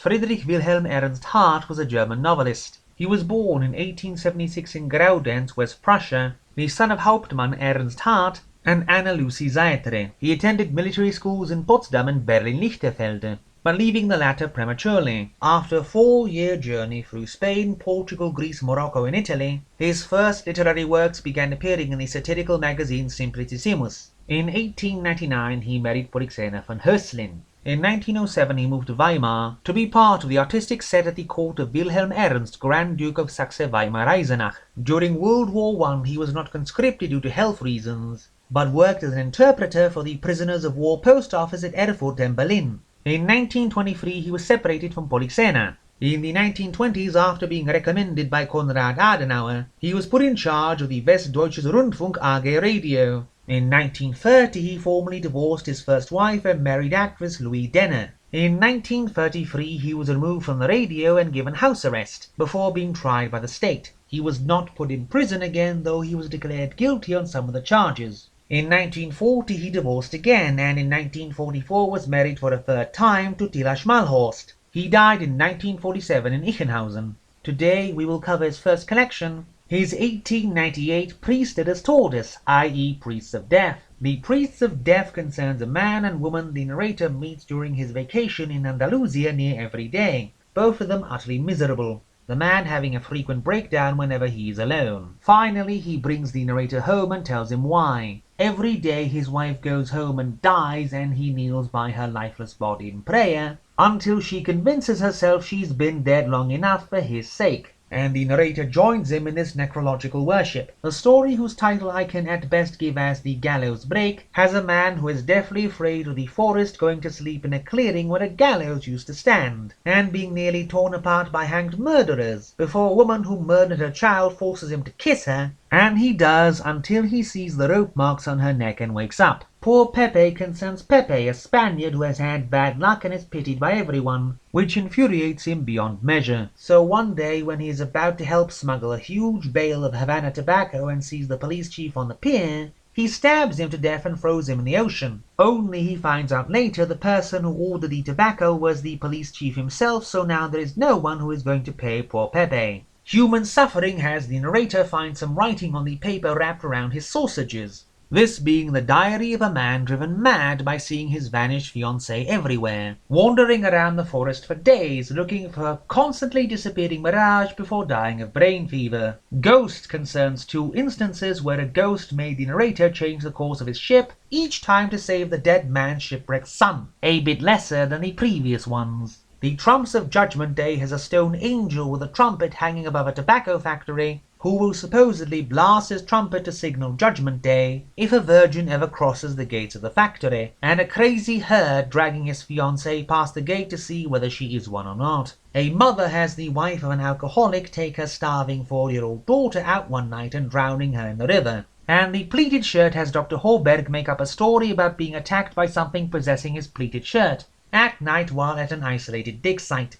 Friedrich Wilhelm Ernst Hardt was a German novelist. He was born in 1876 in Graudenz, West Prussia, the son of Hauptmann Ernst Hardt and Anna Lucy Seitre. He attended military schools in Potsdam and Berlin-Lichterfelde, but leaving the latter prematurely. After a 4-year journey through Spain, Portugal, Greece, Morocco, and Italy, his first literary works began appearing in the satirical magazine Simplicissimus. In 1899 he married Polyxena von Höslin. In 1907 he moved to Weimar to be part of the artistic set at the court of Wilhelm Ernst, Grand Duke of Saxe-Weimar-Eisenach. During World War I he was not conscripted due to health reasons, but worked as an interpreter for the prisoners of war post office at Erfurt and Berlin. In 1923 he was separated from Polyxena. In the 1920s, after being recommended by Konrad Adenauer, he was put in charge of the Westdeutsches Rundfunk AG radio. In 1930 he formally divorced his first wife and married actress Louise Denner. In 1933 he was removed from the radio and given house arrest, before being tried by the state. He was not put in prison again, though he was declared guilty on some of the charges. In 1940 he divorced again, and in 1944 was married for a third time to Tilla Schmalhorst. He died in 1947 in Ichenhausen. Today we will cover his first collection, his 1898 Priester des Todes, i.e. Priests of Death. The Priests of Death concerns a man and woman the narrator meets during his vacation in Andalusia near every day, both of them utterly miserable, the man having a frequent breakdown whenever he is alone. Finally he brings the narrator home and tells him why. Every day his wife goes home and dies, and he kneels by her lifeless body in prayer, until she convinces herself she's been dead long enough for his sake, and the narrator joins him in this necrological worship. The story, whose title I can at best give as The Gallows Break, has a man who is deathly afraid of the forest going to sleep in a clearing where a gallows used to stand, and being nearly torn apart by hanged murderers, before a woman who murdered her child forces him to kiss her, and he does until he sees the rope marks on her neck and wakes up. Poor Pepe concerns Pepe, a Spaniard who has had bad luck and is pitied by everyone, which infuriates him beyond measure. So one day, when he is about to help smuggle a huge bale of Havana tobacco and sees the police chief on the pier, he stabs him to death and throws him in the ocean. Only he finds out later the person who ordered the tobacco was the police chief himself, so now there is no one who is going to pay poor Pepe. Human suffering has the narrator find some writing on the paper wrapped around his sausages, this being the diary of a man driven mad by seeing his vanished fiancée everywhere, wandering around the forest for days looking for her constantly disappearing mirage before dying of brain fever. Ghost concerns 2 instances where a ghost made the narrator change the course of his ship, each time to save the dead man's shipwrecked son, a bit lesser than the previous ones. The Trumps of Judgment Day has a stone angel with a trumpet hanging above a tobacco factory, who will supposedly blast his trumpet to signal Judgment Day if a virgin ever crosses the gates of the factory, and a crazy herd dragging his fiancée past the gate to see whether she is one or not. A mother has the wife of an alcoholic take her starving 4-year-old daughter out one night and drowning her in the river. And the pleated shirt has Dr. Holberg make up a story about being attacked by something possessing his pleated shirt at night while at an isolated dig site.